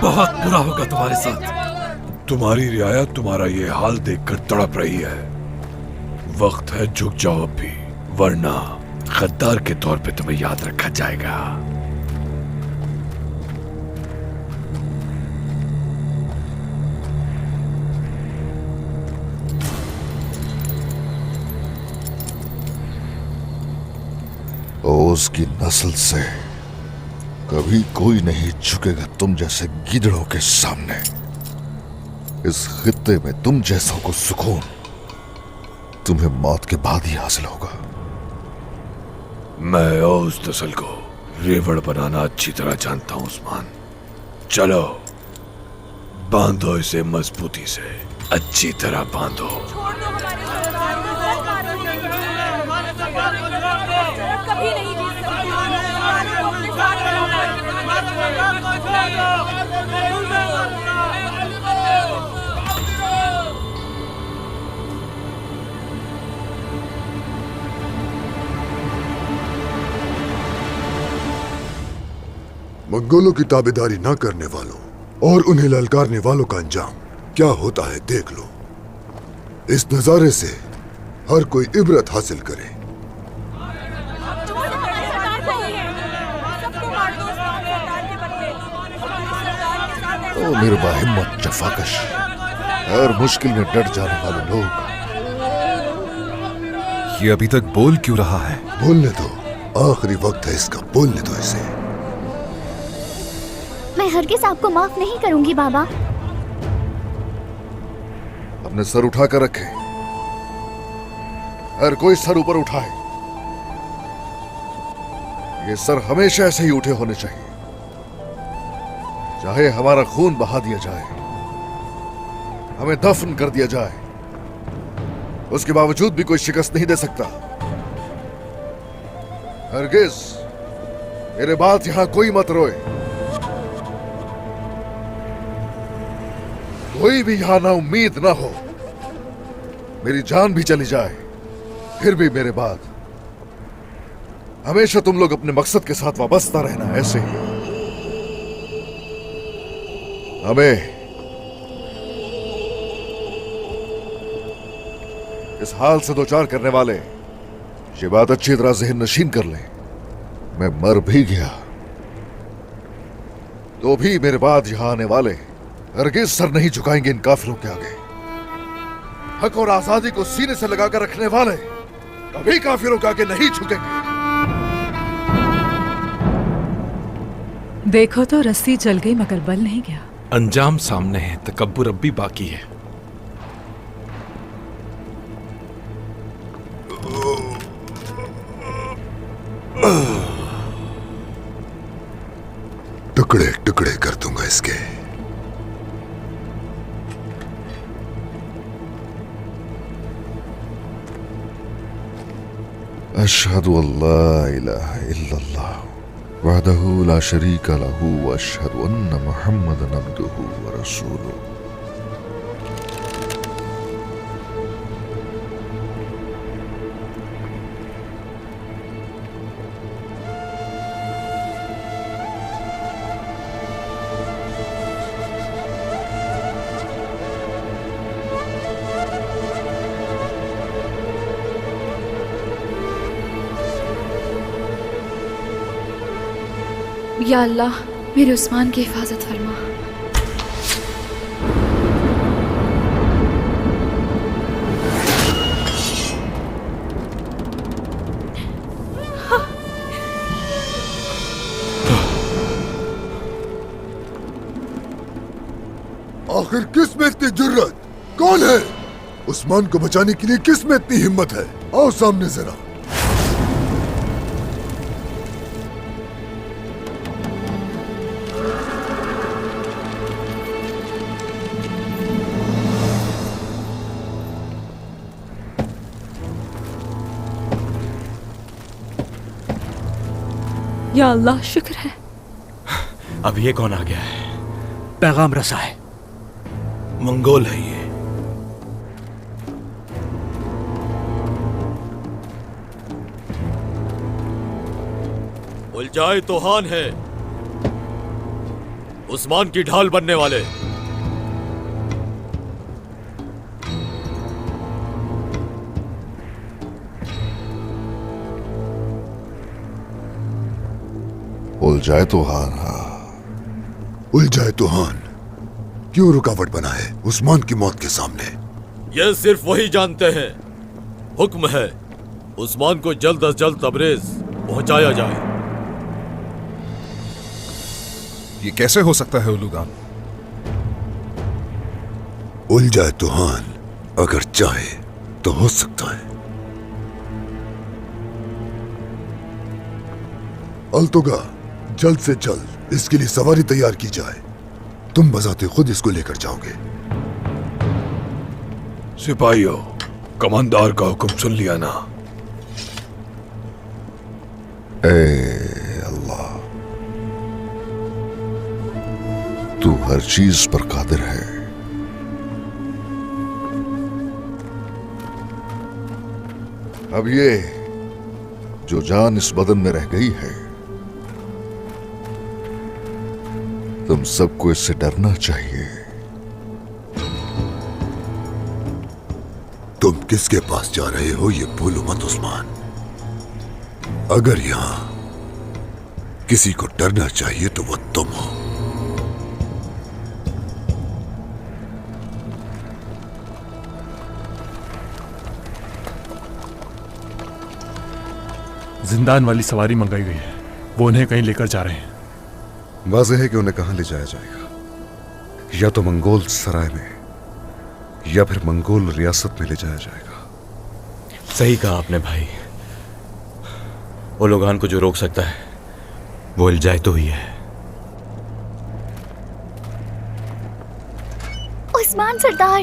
बहुत बुरा होगा तुम्हारे साथ। तुम्हारी रियाया तुम्हारा ये हाल देखकर तड़प रही है। वक्त है झुक जाओ अब भी, वरना गद्दार के तौर पे तुम्हें याद रखा जाएगा। ओस की नस्ल से कभी कोई नहीं झुकेगा तुम जैसे गिदड़ों के सामने। इस खित्ते में तुम जैसों को सुकून तुम्हें मौत के बाद ही हासिल होगा। मैं ओस नस्ल को रेवड़ बनाना अच्छी तरह जानता हूं उस्मान। चलो बांधो इसे मजबूती से, अच्छी तरह बांधो। कभी नहीं जीत मंगोलों की ताबेदारी न करने वालों और उन्हें ललकारने वालों का अंजाम क्या होता है देख लो। इस नजारे से हर कोई इबरत हासिल करे। ओ मेरे बाहिम्मत जफाकश, हर मुश्किल में डट जाने वाले लोग। ये अभी तक बोल क्यों रहा है? बोलने दो, आखिरी वक्त है इसका, बोलने दो इसे। मैं हरगिज़ आपको माफ नहीं करूंगी बाबा। अपने सर उठा कर रखे, हर कोई सर ऊपर उठाए। ये सर हमेशा ऐसे ही उठे होने चाहिए, चाहे हमारा खून बहा दिया जाए, हमें दफन कर दिया जाए, उसके बावजूद भी कोई शिकस्त नहीं दे सकता। हरगिज मेरे बाद यहां कोई मत रोए, कोई भी यहां ना उम्मीद ना हो। मेरी जान भी चली जाए फिर भी मेरे बाद हमेशा तुम लोग अपने मकसद के साथ वाबस्ता रहना। ऐसे ही हमें इस हाल से दो चार करने वाले ये बात अच्छी तरह ज़हन नशीन कर लें, मैं मर भी गया तो भी मेरे बाद यहां आने वाले हरगिज़ सर नहीं झुकाएंगे इन काफिरों के आगे। हक और आजादी को सीने से लगाकर रखने वाले कभी काफिरों के आगे नहीं झुकेंगे। देखो तो रस्सी जल गई मगर बल नहीं गया। अंजाम सामने है, तकब्बुर अब भी बाकी है। टुकड़े टुकड़े कर दूंगा इसके। अशहदु अल्ला इलाहा इल्लल्लाह वहदहु ला शरीका लहू व अशहदु अन्ना मुहम्मदन अब्दुहु व रसूलुहु। या अल्लाह मेरे उस्मान की हिफाजत फरमा। आखिर किस में इतनी जुर्रत? कौन है? उस्मान को बचाने के लिए किस में इतनी हिम्मत है? आओ सामने जरा। या अल्लाह शुक्र है। अब ये कौन आ गया है? पैगाम रसा है। मंगोल है ये। उलझाए तोहान है, उस्मान की ढाल बनने वाले। उलझाए तो हान, उलझाए तो हान क्यों रुकावट बना है उस्मान की मौत के सामने? यह सिर्फ वही जानते हैं। हुक्म है उस्मान को जल्द अज जल्द तबरेज पहुंचाया जाए। ये कैसे हो सकता है उलूगान? उलझाए तो हान अगर चाहे तो हो सकता है। अल्तुगा, जल्द से जल्द इसके लिए सवारी तैयार की जाए। तुम बजाते खुद इसको लेकर जाओगे। सिपाहियों, कमांडर का हुक्म सुन लिया ना? ए अल्लाह, तू हर चीज पर कादिर है। अब ये जो जान इस बदन में रह गई है, तुम सबको इससे डरना चाहिए। तुम किसके पास जा रहे हो ये भूलो मत उस्मान। अगर यहां किसी को डरना चाहिए तो वो तुम हो। जिंदान वाली सवारी मंगाई गई है, वो उन्हें कहीं लेकर जा रहे हैं। वाज़ेह है कि उन्हें कहां ले जाया जाएगा, या तो मंगोल सराय में या फिर मंगोल रियासत में ले जाया जाएगा। सही कहा आपने भाई। उलूगान को जो रोक सकता है वो इल्जाए तो ही है। उस्मान सरदार,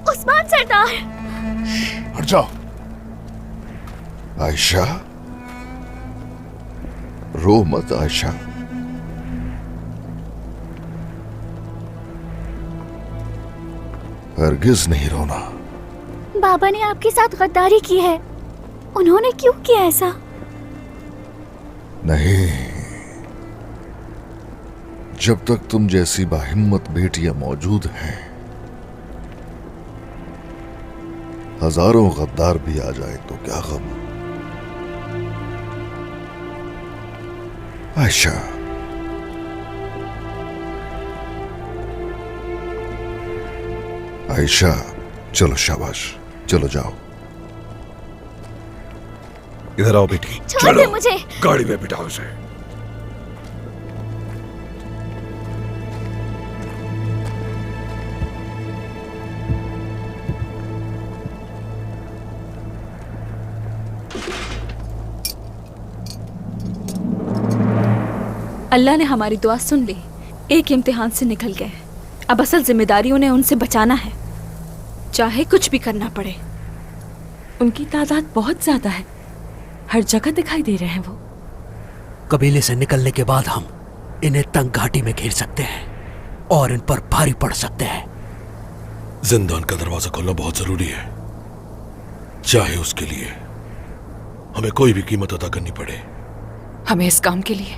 उस्मान सरदार। हट जाओ। आयशा, रो मत आयशा। हरगिज नहीं रोना। बाबा ने आपके साथ गद्दारी की है। उन्होंने क्यों किया ऐसा? नहीं, जब तक तुम जैसी बाहिम्मत बेटियां मौजूद हैं, हजारों गद्दार भी आ जाए तो क्या गम। आयशा, आयशा, चलो शाबाश, चलो जाओ। इधर आओ बेटी। छोड़ दे मुझे। गाड़ी में बिठाओ उसे। अल्लाह ने हमारी दुआ सुन ली। एक इम्तिहान से निकल गए। अब असल जिम्मेदारी उन्हें उनसे बचाना है, चाहे कुछ भी करना पड़े। उनकी तादाद बहुत ज्यादा है, हर जगह दिखाई दे रहे हैं वो। कबीले से निकलने के बाद हम इन्हें तंग घाटी में घेर सकते हैं और इन पर भारी पड़ सकते हैं। जिंदान का दरवाजा खोलना बहुत जरूरी है, चाहे उसके लिए हमें कोई भी कीमत अदा करनी पड़े। हमें इस काम के लिए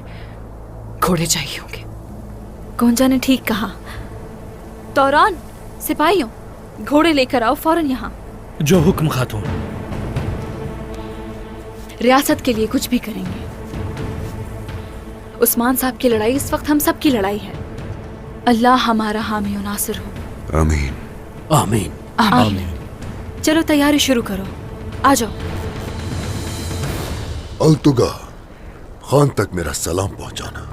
घोड़े चाहिए होंगे। गोंजा ने ठीक कहा। तौरान, सिपाहियों, घोड़े लेकर आओ फौरन यहाँ। जो हुक्म खातून। रियासत के लिए कुछ भी करेंगे। उस्मान साहब की लड़ाई इस वक्त हम सब की लड़ाई है। अल्लाह हमारा हामी और नासिर हो। आमीन। आमीन। आमीन। चलो तैयारी शुरू करो, आ जाओ। अल्तुगा, खान तक मेरा सलाम पहुंचाना।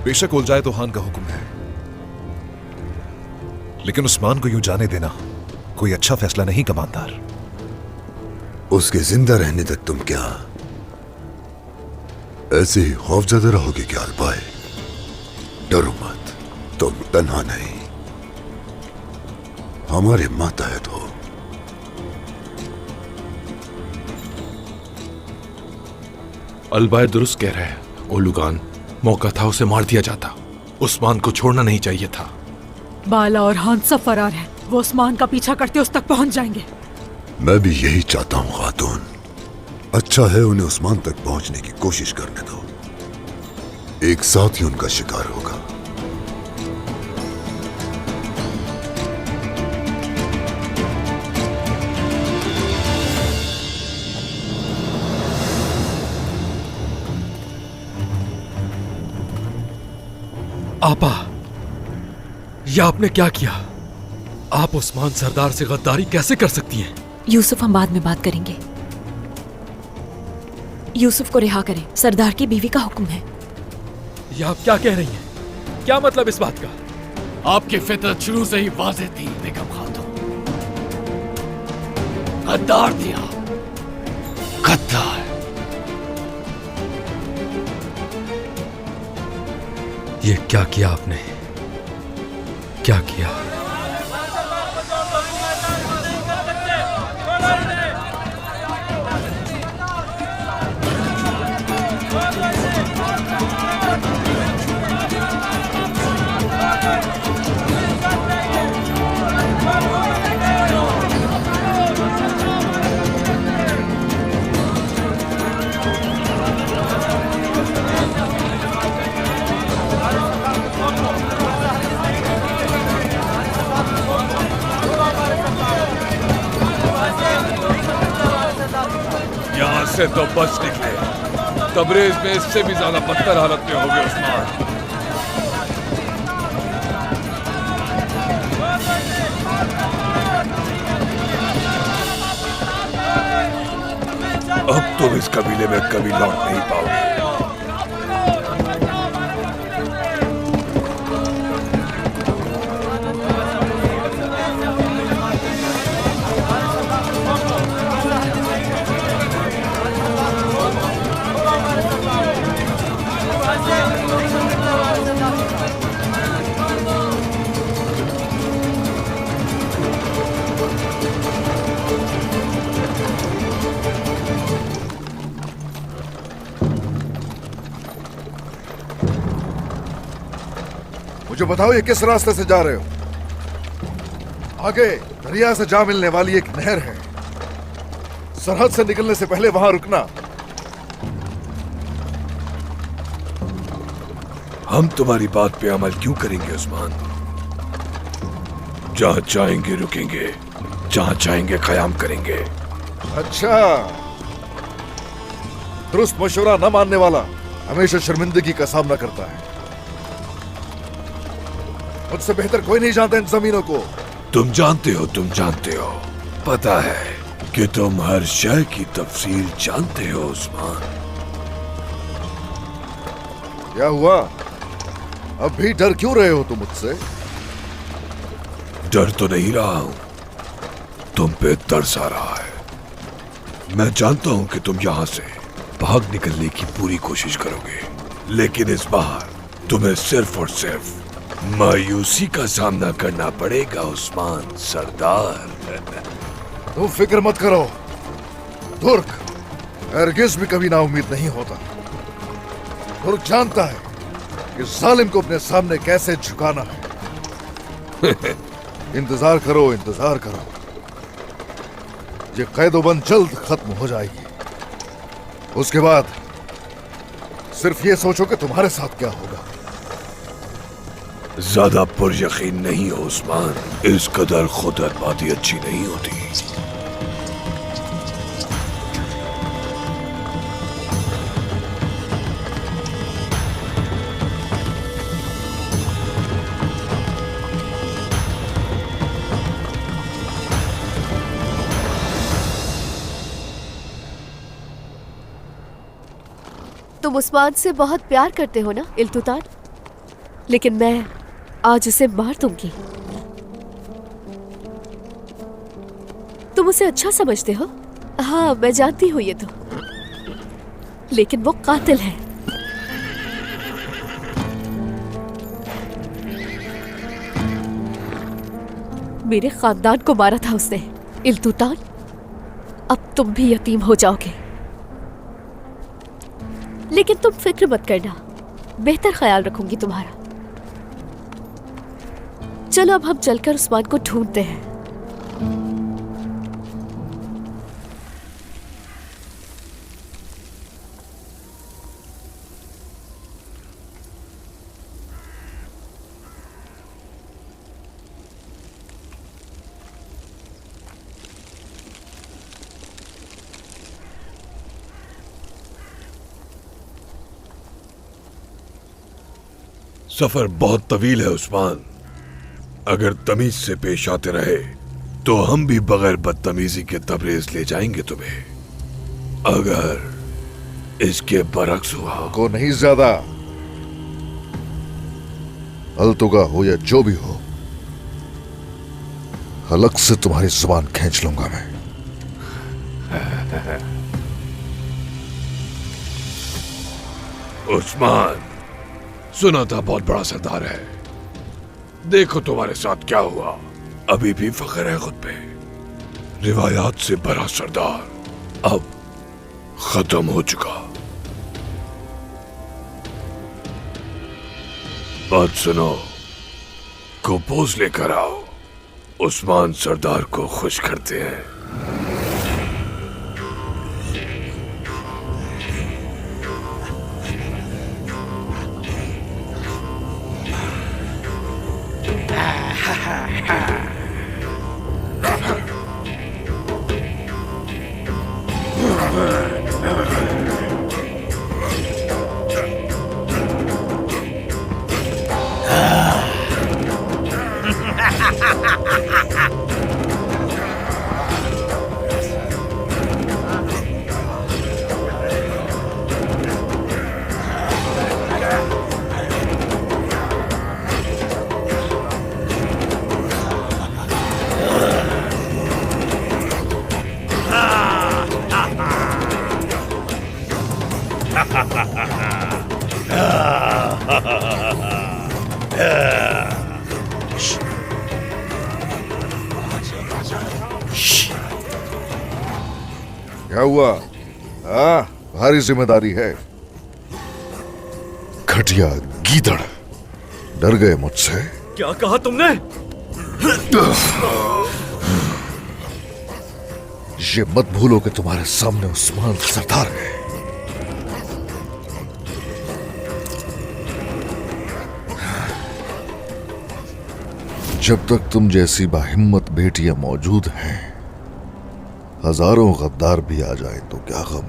बेशक उलझाए तो हान का हुक्म है, लेकिन उस्मान को यूं जाने देना कोई अच्छा फैसला नहीं कमांडर। उसके जिंदा रहने तक तुम क्या ऐसे ही खौफजदा रहोगे क्या अल्पाए? डरो मत, तुम तन्हा नहीं। हमारे मातहत हो। अलबाय दुरुस्त कह रहे हैं ओलुगान, मौका था उसे मार दिया जाता। उस्मान को छोड़ना नहीं चाहिए था। बाला और हान सब फरार हैं। वो उस्मान का पीछा करते उस तक पहुंच जाएंगे। मैं भी यही चाहता हूँ खातून। अच्छा है उन्हें उस्मान तक पहुंचने की कोशिश करने दो। एक साथ ही उनका शिकार होगा। आपा, यह आपने क्या किया? आप उस्मान सरदार से गद्दारी कैसे कर सकती हैं? यूसुफ, हम बाद में बात करेंगे। यूसुफ को रिहा करें, सरदार की बीवी का हुक्म है। यह आप क्या कह रही हैं? क्या मतलब इस बात का? आपकी फितरत शुरू से ही वाज़ेह थी बेगम खातून। गद्दार थी आप, गद्दार। ये क्या किया आपने? क्या किया? यहां से तो बच निकले, तबरेज में इससे भी ज्यादा बदतर हालत में हो गए उस्मान। अब तुम इस कबीले में कभी लौट नहीं पाओगे। मुझे बताओ ये किस रास्ते से जा रहे हो? आगे दरिया से जा मिलने वाली एक नहर है। सरहद से निकलने से पहले वहां रुकना। हम तुम्हारी बात पे अमल क्यों करेंगे उस्मान? जहां चाहेंगे रुकेंगे, जहां चाहेंगे कयाम करेंगे। अच्छा, दुरुस्त मशवरा न मानने वाला हमेशा शर्मिंदगी का सामना करता है। मुझसे बेहतर कोई नहीं जानता इन जमीनों को। तुम जानते हो। पता है कि तुम हर शय की तफसील जानते हो उस्मान। क्या हुआ? अब भी डर क्यों रहे हो तुम मुझसे? डर तो नहीं रहा हूं, तुम पे तरस आ रहा है। मैं जानता हूं कि तुम यहां से भाग निकलने की पूरी कोशिश करोगे, लेकिन इस बार तुम्हें सिर्फ और सिर्फ मायूसी का सामना करना पड़ेगा उस्मान सरदार। तुम फिक्र मत करो तुर्क, हरगिज़ भी कभी नाउम्मीद नहीं होता। तुर्क जानता है कि जालिम को अपने सामने कैसे झुकाना है। इंतजार करो। ये कैदोबंद जल्द खत्म हो जाएगी। उसके बाद सिर्फ ये सोचो कि तुम्हारे साथ क्या होगा। ज्यादा पुरयकीन नहीं हो उस्मान, इस कदर खुद एतमादी अच्छी नहीं होती। तुम उस्मान से बहुत प्यार करते हो ना इल्तुतान, लेकिन मैं आज उसे मार दूंगी। तुम उसे अच्छा समझते हो? हाँ, मैं जानती हूँ ये तो, लेकिन वो कातिल है। मेरे खानदान को मारा था उसने। इल्तुतान, अब तुम भी यतीम हो जाओगे। लेकिन तुम फिक्र मत करना, बेहतर ख्याल रखूंगी तुम्हारा। चलो अब हम चलकर उस्मान को ढूंढते हैं। सफर बहुत तवील है उस्मान। अगर तमीज से पेश आते रहे तो हम भी बगैर बदतमीजी के तबरेज ले जाएंगे तुम्हें। अगर इसके बरक्स हुआ को नहीं ज्यादा, अलतुगा हो या जो भी हो, हलक से तुम्हारी जुबान खींच लूंगा मैं। उस्मान, सुना था बहुत बड़ा सरदार है। देखो तुम्हारे साथ क्या हुआ। अभी भी फख्र है खुद पे। रिवायात से भरा सरदार अब खत्म हो चुका। बात सुनो, कुपोज लेकर आओ। उस्मान सरदार को खुश करते हैं। क्या हुआ? हाँ, भारी जिम्मेदारी है। घटिया गीदड़, डर गए मुझसे? क्या कहा तुमने? ये मत भूलो कि तुम्हारे सामने उस्मान सरदार है। जब तक तुम जैसी बाहिम्मत बेटियां मौजूद हैं, हजारों गद्दार भी आ जाए तो क्या गम।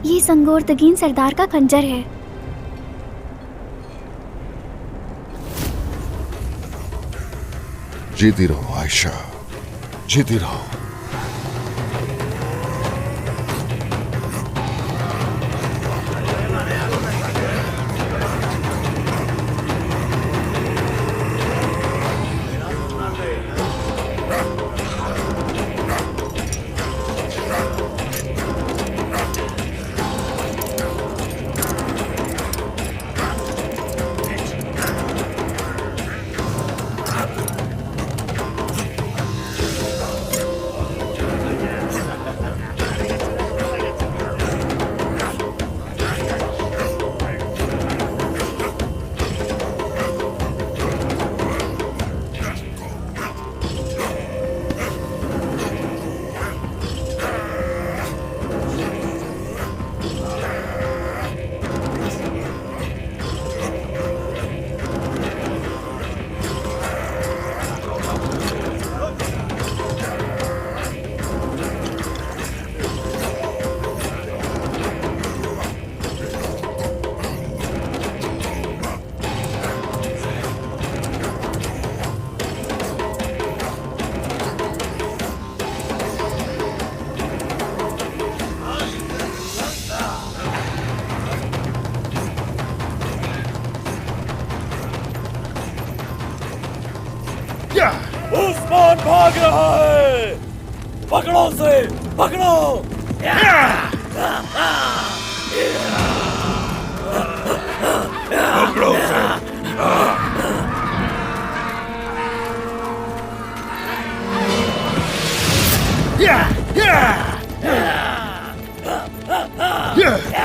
ये संगोर तगीन सरदार का खंजर है। जीती रहो आयशा, जीती रहो। उस्मान भाग रहा है। पकड़ो उसे, पकड़ो। Yeah!